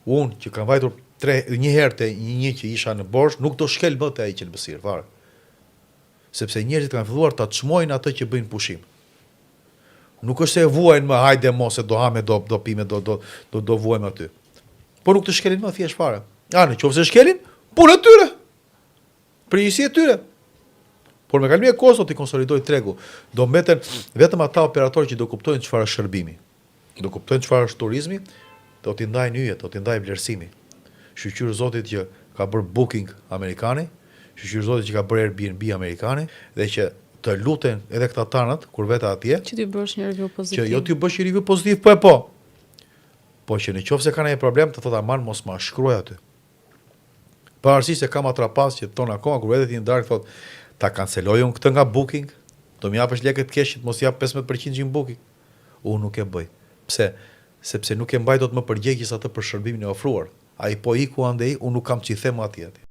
Unë që kam vajtur një herë te një që isha në Borsh, nuk do shkel më te ai që në Bësirë, fare. Sepse njerëzit kanë filluar ta çmojnë atë që bëjnë pushim. Nuk është se e vuajnë më, hajde mos e do hame, do pime, do vuajmë aty. Po nuk të shkelin më thjesht fare. Nëse shkelin, punë e tyre. Përgjegjësi e tyre. Por me kalimin e kohës do t'i konsolidoj tregu. Do mbeten vetëm ata operatorë që do kuptojnë çfarë është shërbimi. Do kuptojnë çfarë është turizmi, do t'i ndajnë yjet, do t'i ndajnë vlerësimi. Shqyr Zotit që ka bërë booking amerikani, shqyr Zotit që ka bërë Airbnb amerikani, dhe që të luten edhe këta tanët, kur vete atje, që ti bësh një review pozitiv. Që jo ti bësh një review pozitiv, po që në qoftë se ka ndonjë problem, të thotë aman mos ma shkruaj aty. Pavarësisht se kam atrapas që ton akoma kur vete ti në darkë thotë ta kanceloj unë këtë nga booking, do më japësh lekë të keq që mos jap 15% në booking. Unë nuk e bëj. Pse? Sepse nuk e mbaj dot më përgjegjës atë për shërbimin e ofruar. Ai po iku andej, unë nuk kam ç'i them atje.